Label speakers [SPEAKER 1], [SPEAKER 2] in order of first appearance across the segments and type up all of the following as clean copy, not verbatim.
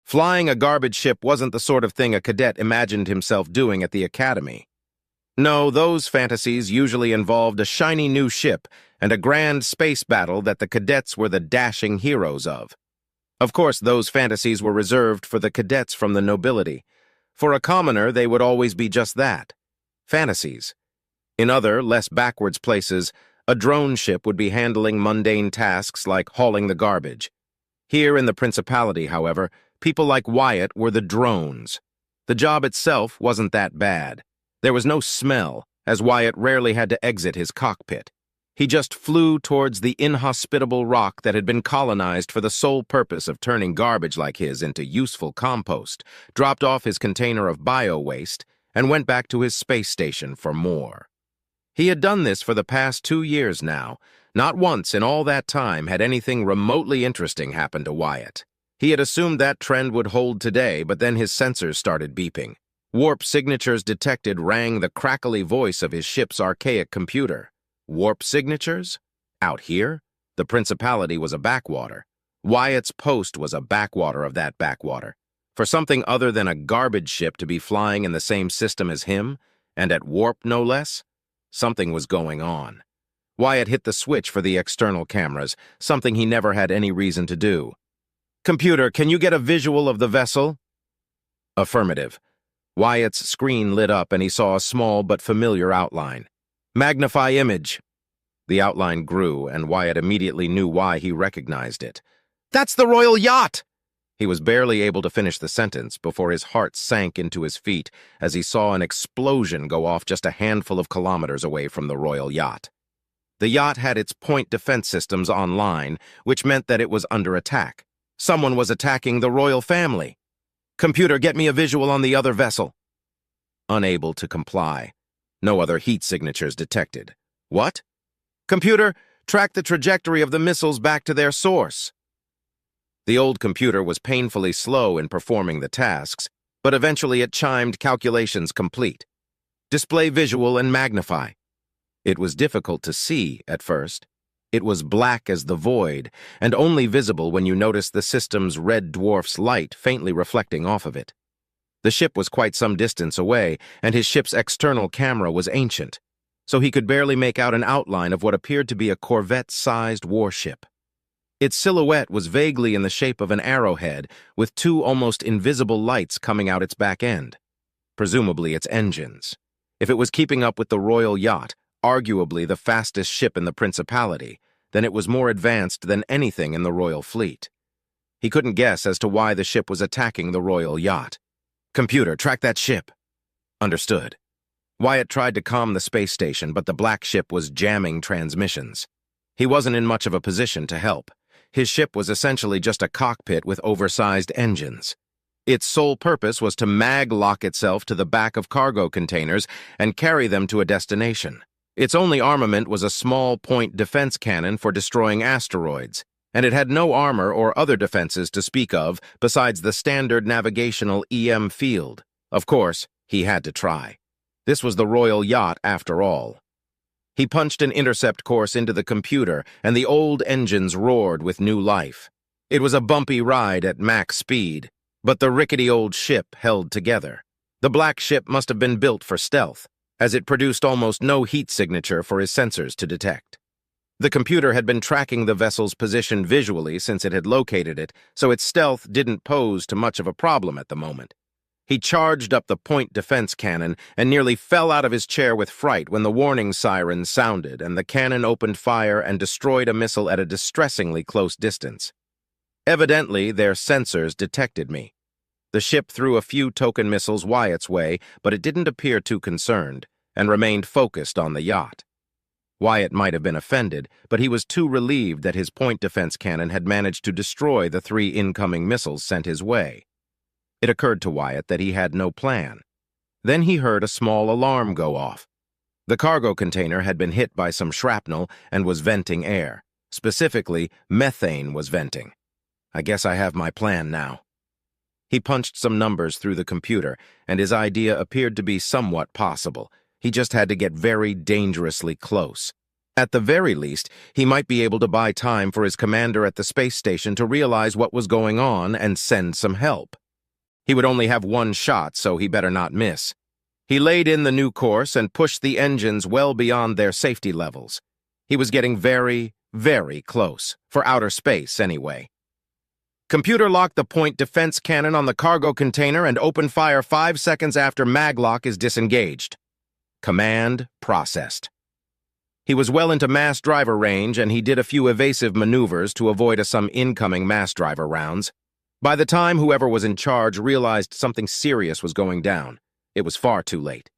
[SPEAKER 1] Flying a garbage ship wasn't the sort of thing a cadet imagined himself doing at the academy. No, those fantasies usually involved a shiny new ship and a grand space battle that the cadets were the dashing heroes of. Of course, those fantasies were reserved for the cadets from the nobility. For a commoner, they would always be just that, fantasies. In other, less backwards places, a drone ship would be handling mundane tasks like hauling the garbage. Here in the Principality, however, people like Wyatt were the drones. The job itself wasn't that bad. There was no smell, as Wyatt rarely had to exit his cockpit. He just flew towards the inhospitable rock that had been colonized for the sole purpose of turning garbage like his into useful compost, dropped off his container of bio-waste, and went back to his space station for more. He had done this for the past 2 years now. Not once in all that time had anything remotely interesting happened to Wyatt. He had assumed that trend would hold today, but then his sensors started beeping. Warp signatures detected rang the crackly voice of his ship's archaic computer. Warp signatures? Out here? The Principality was a backwater. Wyatt's post was a backwater of that backwater. For something other than a garbage ship to be flying in the same system as him, and at warp no less, something was going on. Wyatt hit the switch for the external cameras, something he never had any reason to do. "Computer, can you get a visual of the vessel?" Affirmative. Wyatt's screen lit up and he saw a small but familiar outline. "Magnify image." The outline grew, and Wyatt immediately knew why he recognized it. "That's the royal yacht!" He was barely able to finish the sentence before his heart sank into his feet as he saw an explosion go off just a handful of kilometers away from the royal yacht. The yacht had its point defense systems online, which meant that it was under attack. Someone was attacking the royal family. "Computer, get me a visual on the other vessel." Unable to comply. No other heat signatures detected. "What?" "Computer, track the trajectory of the missiles back to their source." The old computer was painfully slow in performing the tasks, but eventually it chimed calculations complete. "Display visual and magnify." It was difficult to see at first. It was black as the void, and only visible when you noticed the system's red dwarf's light faintly reflecting off of it. The ship was quite some distance away, and his ship's external camera was ancient, so he could barely make out an outline of what appeared to be a Corvette-sized warship. Its silhouette was vaguely in the shape of an arrowhead, with 2 almost invisible lights coming out its back end. Presumably its engines. If it was keeping up with the royal yacht, arguably the fastest ship in the Principality, then it was more advanced than anything in the royal fleet. He couldn't guess as to why the ship was attacking the royal yacht. "Computer, track that ship." Understood. Wyatt tried to calm the space station, but the black ship was jamming transmissions. He wasn't in much of a position to help. His ship was essentially just a cockpit with oversized engines. Its sole purpose was to mag-lock itself to the back of cargo containers and carry them to a destination. Its only armament was a small point defense cannon for destroying asteroids, and it had no armor or other defenses to speak of besides the standard navigational EM field. Of course, he had to try. This was the royal yacht after all. He punched an intercept course into the computer, and the old engines roared with new life. It was a bumpy ride at max speed, but the rickety old ship held together. The black ship must have been built for stealth, as it produced almost no heat signature for his sensors to detect. The computer had been tracking the vessel's position visually since it had located it, so its stealth didn't pose too much of a problem at the moment. He charged up the point defense cannon and nearly fell out of his chair with fright when the warning siren sounded and the cannon opened fire and destroyed a missile at a distressingly close distance. Evidently, their sensors detected me. The ship threw a few token missiles Wyatt's way, but it didn't appear too concerned, and remained focused on the yacht. Wyatt might have been offended, but he was too relieved that his point defense cannon had managed to destroy the 3 incoming missiles sent his way. It occurred to Wyatt that he had no plan. Then he heard a small alarm go off. The cargo container had been hit by some shrapnel and was venting air. Specifically, methane was venting. "I guess I have my plan now." He punched some numbers through the computer, and his idea appeared to be somewhat possible. He just had to get very dangerously close. At the very least, he might be able to buy time for his commander at the space station to realize what was going on and send some help. He would only have one shot, so he better not miss. He laid in the new course and pushed the engines well beyond their safety levels. He was getting very, very close, for outer space anyway. Computer lock the point defense cannon on the cargo container and open fire 5 seconds after maglock is disengaged. Command processed. He was well into mass driver range, and he did a few evasive maneuvers to avoid some incoming mass driver rounds. By the time whoever was in charge realized something serious was going down, it was far too late.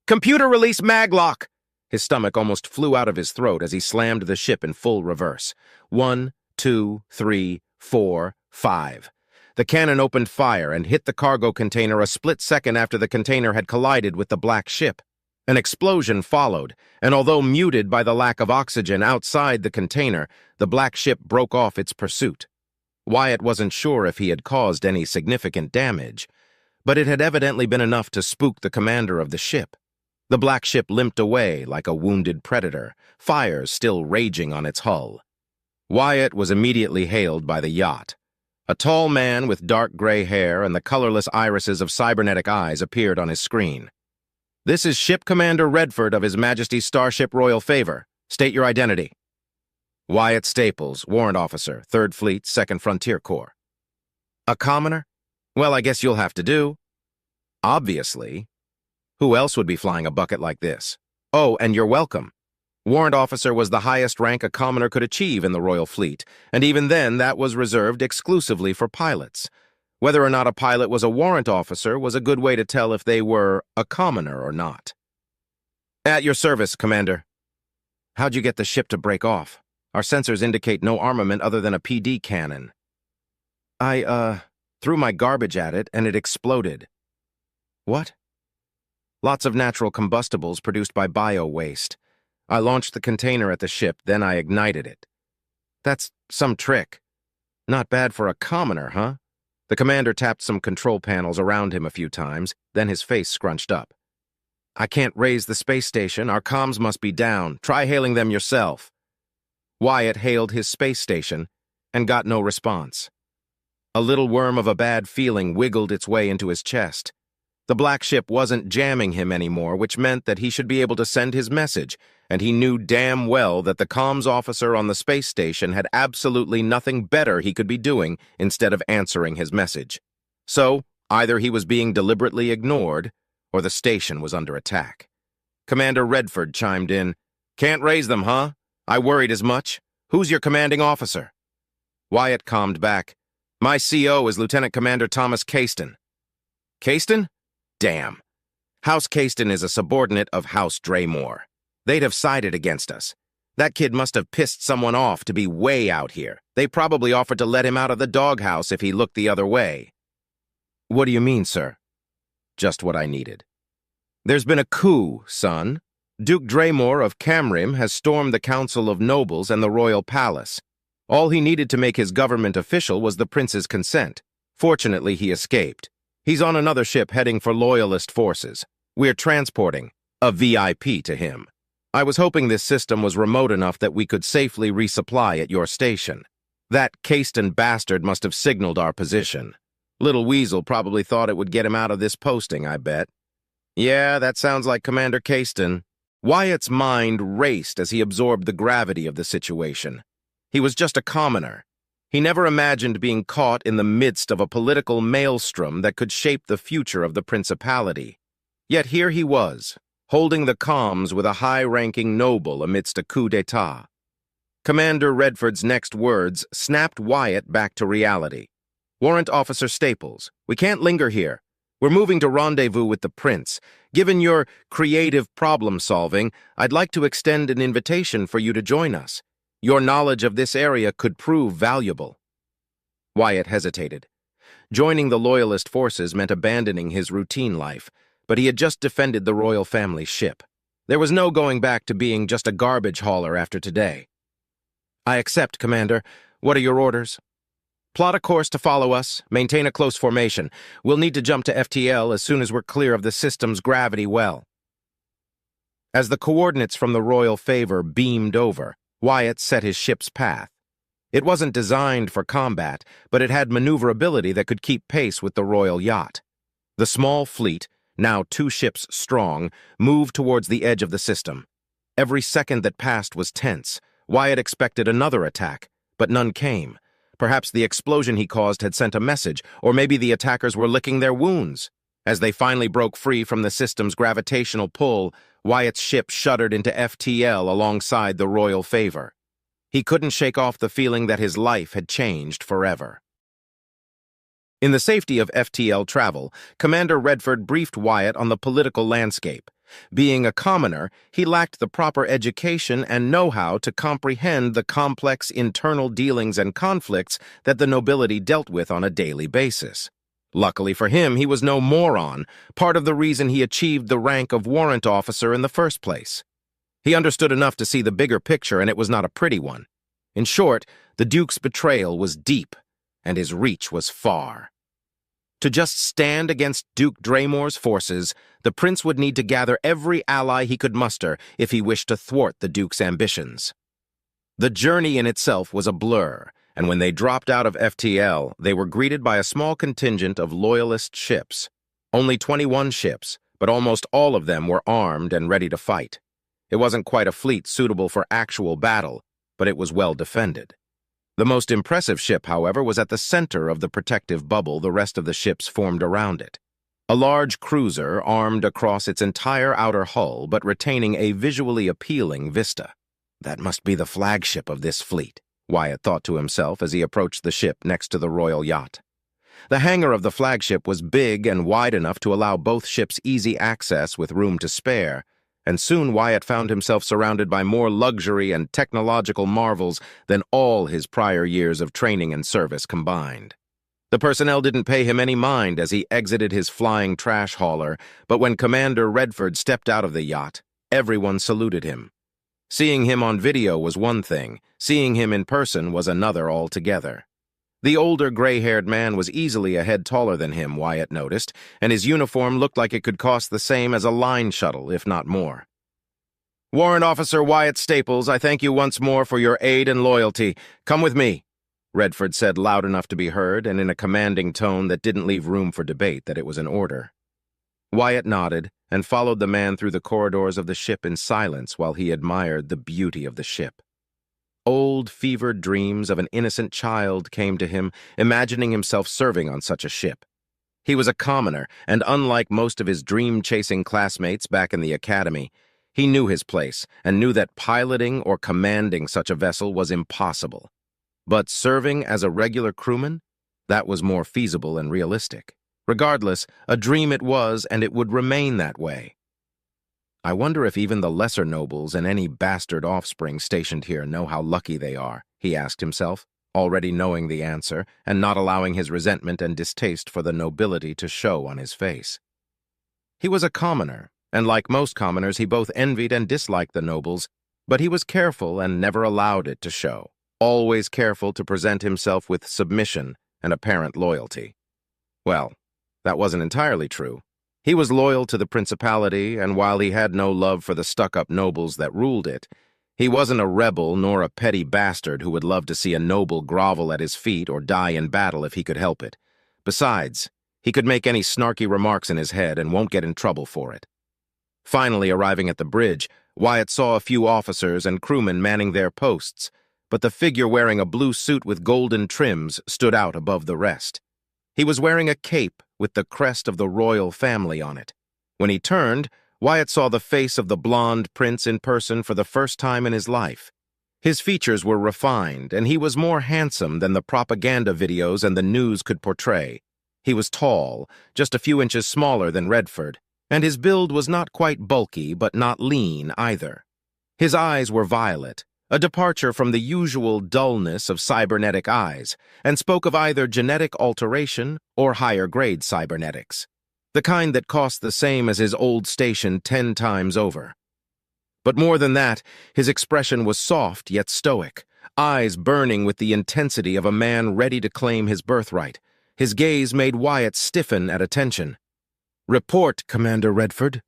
[SPEAKER 1] Computer release maglock! His stomach almost flew out of his throat as he slammed the ship in full reverse. 1, 2, 3, 4, 5. The cannon opened fire and hit the cargo container a split second after the container had collided with the black ship. An explosion followed, and although muted by the lack of oxygen outside the container, the black ship broke off its pursuit. Wyatt wasn't sure if he had caused any significant damage, but it had evidently been enough to spook the commander of the ship. The black ship limped away like a wounded predator, fires still raging on its hull. Wyatt was immediately hailed by the yacht. A tall man with dark gray hair and the colorless irises of cybernetic eyes appeared on his screen. "This is Ship Commander Redford of His Majesty's Starship Royal Favor. State your identity." Wyatt Staples, Warrant Officer, 3rd Fleet, 2nd Frontier Corps. A commoner? Well, I guess you'll have to do. Obviously. Who else would be flying a bucket like this? Oh, and you're welcome. Warrant Officer was the highest rank a commoner could achieve in the Royal Fleet, and even then that was reserved exclusively for pilots. Whether or not a pilot was a warrant officer was a good way to tell if they were a commoner or not. At your service, Commander. How'd you get the ship to break off? Our sensors indicate no armament other than a PD cannon. I threw my garbage at it and it exploded. What? Lots of natural combustibles produced by bio-waste. I launched the container at the ship, then I ignited it. That's some trick. Not bad for a commoner, huh? The commander tapped some control panels around him a few times, then his face scrunched up. I can't raise the space station. Our comms must be down. Try hailing them yourself. Wyatt hailed his space station and got no response. A little worm of a bad feeling wiggled its way into his chest. The black ship wasn't jamming him anymore, which meant that he should be able to send his message, and he knew damn well that the comms officer on the space station had absolutely nothing better he could be doing instead of answering his message. So, either he was being deliberately ignored, or the station was under attack. Commander Redford chimed in. Can't raise them, huh? I worried as much. Who's your commanding officer? Wyatt calmed back. My CO is Lieutenant Commander Thomas Caiston. Caiston? Damn. House Caiston is a subordinate of House Draymore. They'd have sided against us. That kid must have pissed someone off to be way out here. They probably offered to let him out of the doghouse if he looked the other way. What do you mean, sir? Just what I needed. There's been a coup, son. Duke Draymore of Camrim has stormed the Council of Nobles and the Royal Palace. All he needed to make his government official was the prince's consent. Fortunately, he escaped. He's on another ship heading for Loyalist forces. We're transporting a VIP to him. I was hoping this system was remote enough that we could safely resupply at your station. That Caiston bastard must have signaled our position. Little Weasel probably thought it would get him out of this posting, I bet. Yeah, that sounds like Commander Caiston. Wyatt's mind raced as he absorbed the gravity of the situation. He was just a commoner. He never imagined being caught in the midst of a political maelstrom that could shape the future of the principality. Yet here he was, holding the comms with a high-ranking noble amidst a coup d'etat. Commander Redford's next words snapped Wyatt back to reality. Warrant Officer Staples, we can't linger here. We're moving to rendezvous with the prince. Given your creative problem-solving, I'd like to extend an invitation for you to join us. Your knowledge of this area could prove valuable. Wyatt hesitated. Joining the Loyalist forces meant abandoning his routine life, but he had just defended the royal family ship. There was no going back to being just a garbage hauler after today. I accept, Commander. What are your orders? Plot a course to follow us, maintain a close formation. We'll need to jump to FTL as soon as we're clear of the system's gravity well. As the coordinates from the royal favor beamed over, Wyatt set his ship's path. It wasn't designed for combat, but it had maneuverability that could keep pace with the royal yacht. The small fleet, now 2 ships strong, moved towards the edge of the system. Every second that passed was tense. Wyatt expected another attack, but none came. Perhaps the explosion he caused had sent a message, or maybe the attackers were licking their wounds. As they finally broke free from the system's gravitational pull, Wyatt's ship shuddered into FTL alongside the royal favor. He couldn't shake off the feeling that his life had changed forever. In the safety of FTL travel, Commander Redford briefed Wyatt on the political landscape. Being a commoner, he lacked the proper education and know-how to comprehend the complex internal dealings and conflicts that the nobility dealt with on a daily basis. Luckily for him, he was no moron, part of the reason he achieved the rank of warrant officer in the first place. He understood enough to see the bigger picture, and it was not a pretty one. In short, the Duke's betrayal was deep, and his reach was far. To just stand against Duke Draymore's forces, the prince would need to gather every ally he could muster if he wished to thwart the Duke's ambitions. The journey in itself was a blur, and when they dropped out of FTL, they were greeted by a small contingent of loyalist ships. Only 21 ships, but almost all of them were armed and ready to fight. It wasn't quite a fleet suitable for actual battle, but it was well defended. The most impressive ship, however, was at the center of the protective bubble the rest of the ships formed around it. A large cruiser armed across its entire outer hull but retaining a visually appealing vista. That must be the flagship of this fleet, Wyatt thought to himself as he approached the ship next to the royal yacht. The hangar of the flagship was big and wide enough to allow both ships easy access with room to spare, and soon Wyatt found himself surrounded by more luxury and technological marvels than all his prior years of training and service combined. The personnel didn't pay him any mind as he exited his flying trash hauler, but when Commander Redford stepped out of the yacht, everyone saluted him. Seeing him on video was one thing, seeing him in person was another altogether. The older gray-haired man was easily a head taller than him, Wyatt noticed, and his uniform looked like it could cost the same as a line shuttle, if not more. "Warrant Officer Wyatt Staples, I thank you once more for your aid and loyalty. Come with me," Redford said loud enough to be heard and in a commanding tone that didn't leave room for debate that it was an order. Wyatt nodded and followed the man through the corridors of the ship in silence while he admired the beauty of the ship. Old, fevered dreams of an innocent child came to him, imagining himself serving on such a ship. He was a commoner, and unlike most of his dream-chasing classmates back in the academy, he knew his place and knew that piloting or commanding such a vessel was impossible. But serving as a regular crewman, that was more feasible and realistic. Regardless, a dream it was, and it would remain that way. I wonder if even the lesser nobles and any bastard offspring stationed here know how lucky they are, he asked himself, already knowing the answer and not allowing his resentment and distaste for the nobility to show on his face. He was a commoner, and like most commoners, he both envied and disliked the nobles, but he was careful and never allowed it to show, always careful to present himself with submission and apparent loyalty. Well, that wasn't entirely true. He was loyal to the principality, and while he had no love for the stuck-up nobles that ruled it, he wasn't a rebel nor a petty bastard who would love to see a noble grovel at his feet or die in battle if he could help it. Besides, he could make any snarky remarks in his head and won't get in trouble for it. Finally arriving at the bridge, Wyatt saw a few officers and crewmen manning their posts, but the figure wearing a blue suit with golden trims stood out above the rest. He was wearing a cape with the crest of the royal family on it. When he turned, Wyatt saw the face of the blonde prince in person for the first time in his life. His features were refined, and he was more handsome than the propaganda videos and the news could portray. He was tall, just a few inches smaller than Redford, and his build was not quite bulky but not lean either. His eyes were violet, a departure from the usual dullness of cybernetic eyes, and spoke of either genetic alteration or higher-grade cybernetics, the kind that cost the same as his old station 10 times over. But more than that, his expression was soft yet stoic, eyes burning with the intensity of a man ready to claim his birthright. His gaze made Wyatt stiffen at attention. "Report, Commander Redford,"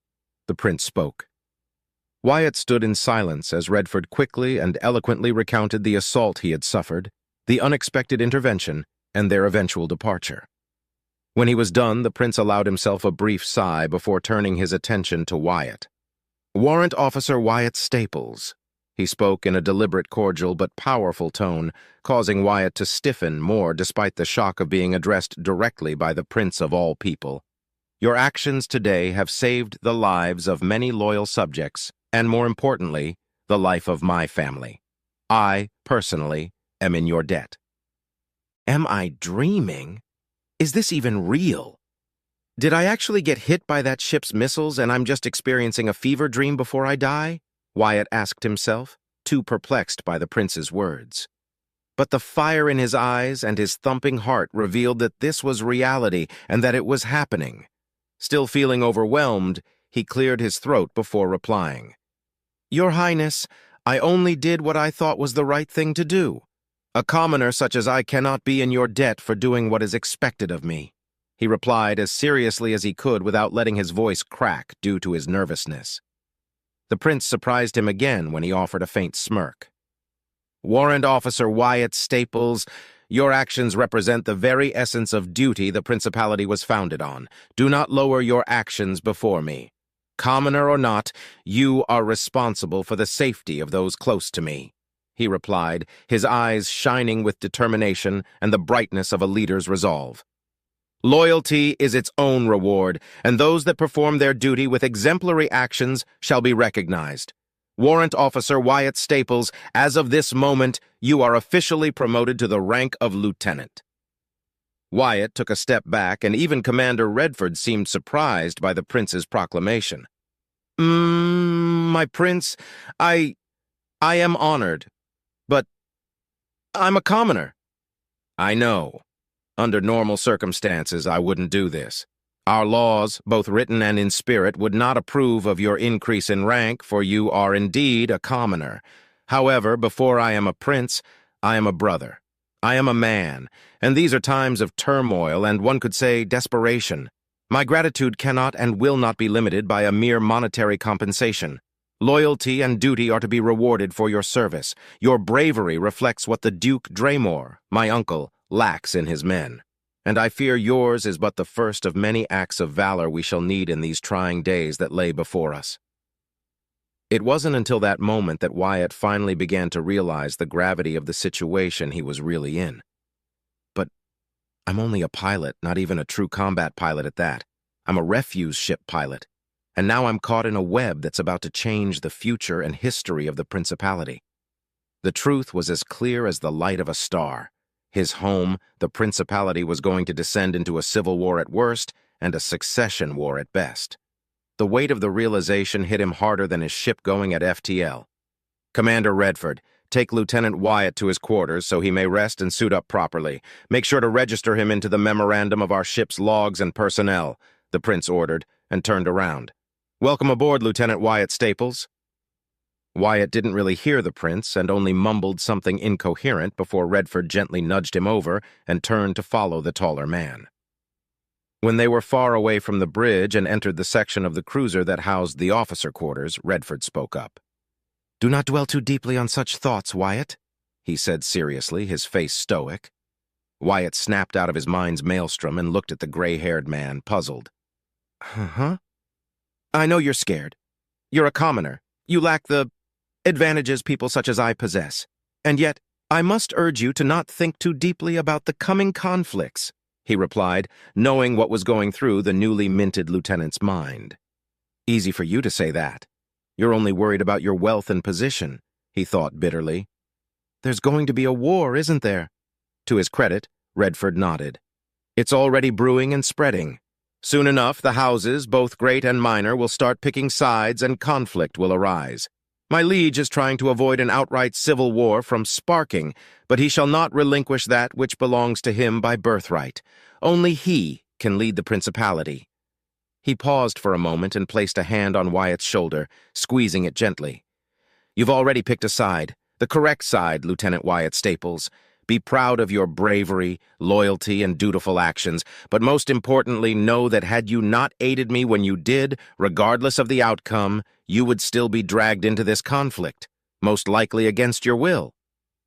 [SPEAKER 1] the prince spoke. Wyatt stood in silence as Redford quickly and eloquently recounted the assault he had suffered, the unexpected intervention, and their eventual departure. When he was done, the prince allowed himself a brief sigh before turning his attention to Wyatt. "Warrant Officer Wyatt Staples," he spoke in a deliberate, cordial, but powerful tone, causing Wyatt to stiffen more despite the shock of being addressed directly by the prince of all people. "Your actions today have saved the lives of many loyal subjects, and more importantly, the life of my family. I, personally, am in your debt." Am I dreaming? Is this even real? Did I actually get hit by that ship's missiles and I'm just experiencing a fever dream before I die? Wyatt asked himself, too perplexed by the prince's words. But the fire in his eyes and his thumping heart revealed that this was reality and that it was happening. Still feeling overwhelmed, he cleared his throat before replying. "Your Highness, I only did what I thought was the right thing to do. A commoner such as I cannot be in your debt for doing what is expected of me," he replied as seriously as he could without letting his voice crack due to his nervousness. The prince surprised him again when he offered a faint smirk. "Warrant Officer Wyatt Staples, your actions represent the very essence of duty the principality was founded on. Do not lower your actions before me. Commoner or not, you are responsible for the safety of those close to me," he replied, his eyes shining with determination and the brightness of a leader's resolve. "Loyalty is its own reward, and those that perform their duty with exemplary actions shall be recognized. Warrant Officer Wyatt Staples, as of this moment, you are officially promoted to the rank of lieutenant." Wyatt took a step back, and even Commander Redford seemed surprised by the prince's proclamation. My prince, I am honored, but I'm a commoner." "I know. Under normal circumstances, I wouldn't do this. Our laws, both written and in spirit, would not approve of your increase in rank, for you are indeed a commoner. However, before I am a prince, I am a brother. I am a man, and these are times of turmoil and, one could say, desperation. My gratitude cannot and will not be limited by a mere monetary compensation. Loyalty and duty are to be rewarded for your service. Your bravery reflects what the Duke Draymore, my uncle, lacks in his men. And I fear yours is but the first of many acts of valor we shall need in these trying days that lay before us." It wasn't until that moment that Wyatt finally began to realize the gravity of the situation he was really in. "But I'm only a pilot, not even a true combat pilot at that. I'm a refuse ship pilot. And now I'm caught in a web that's about to change the future and history of the Principality." The truth was as clear as the light of a star. His home, the Principality, was going to descend into a civil war at worst and a succession war at best. The weight of the realization hit him harder than his ship going at FTL. "Commander Redford, take Lieutenant Wyatt to his quarters so he may rest and suit up properly. Make sure to register him into the memorandum of our ship's logs and personnel," the prince ordered, and turned around. "Welcome aboard, Lieutenant Wyatt Staples." Wyatt didn't really hear the prince and only mumbled something incoherent before Redford gently nudged him over and turned to follow the taller man. When they were far away from the bridge and entered the section of the cruiser that housed the officer quarters, Redford spoke up. "Do not dwell too deeply on such thoughts, Wyatt," he said seriously, his face stoic. Wyatt snapped out of his mind's maelstrom and looked at the gray-haired man, puzzled. "Huh? I know you're scared. You're a commoner. You lack the advantages people such as I possess. And yet, I must urge you to not think too deeply about the coming conflicts," he replied, knowing what was going through the newly minted lieutenant's mind. "Easy for you to say that. You're only worried about your wealth and position," he thought bitterly. "There's going to be a war, isn't there?" To his credit, Redford nodded. "It's already brewing and spreading. Soon enough, the houses, both great and minor, will start picking sides and conflict will arise. My liege is trying to avoid an outright civil war from sparking, but he shall not relinquish that which belongs to him by birthright. Only he can lead the Principality." He paused for a moment and placed a hand on Wyatt's shoulder, squeezing it gently. "You've already picked a side, the correct side, Lieutenant Wyatt Staples. Be proud of your bravery, loyalty, and dutiful actions, but most importantly, know that had you not aided me when you did, regardless of the outcome, you would still be dragged into this conflict, most likely against your will.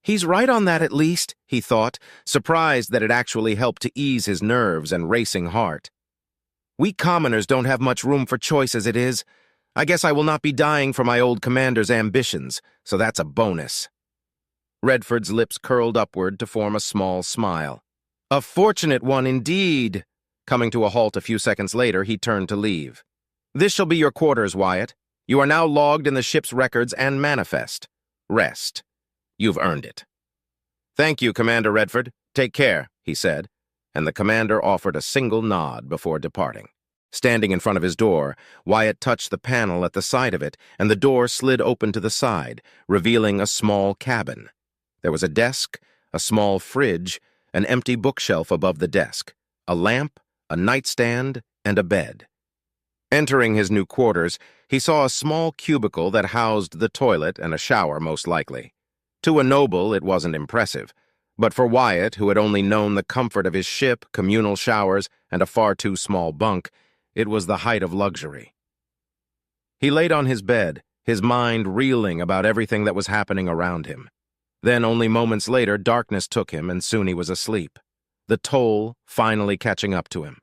[SPEAKER 1] He's right on that at least, he thought, surprised that it actually helped to ease his nerves and racing heart. We commoners don't have much room for choice as it is. I guess I will not be dying for my old commander's ambitions, so that's a bonus. Redford's lips curled upward to form a small smile. A fortunate one indeed. Coming to a halt a few seconds later, he turned to leave. This shall be your quarters, Wyatt. You are now logged in the ship's records and manifest. Rest. You've earned it. Thank you, Commander Redford. Take care, he said, and the commander offered a single nod before departing. Standing in front of his door, Wyatt touched the panel at the side of it, and the door slid open to the side, revealing a small cabin. There was a desk, a small fridge, an empty bookshelf above the desk, a lamp, a nightstand, and a bed. Entering his new quarters, he saw a small cubicle that housed the toilet and a shower, most likely. To a noble, it wasn't impressive, but for Wyatt, who had only known the comfort of his ship, communal showers, and a far too small bunk, it was the height of luxury. He laid on his bed, his mind reeling about everything that was happening around him. Then, only moments later, darkness took him, and soon he was asleep, the toll finally catching up to him.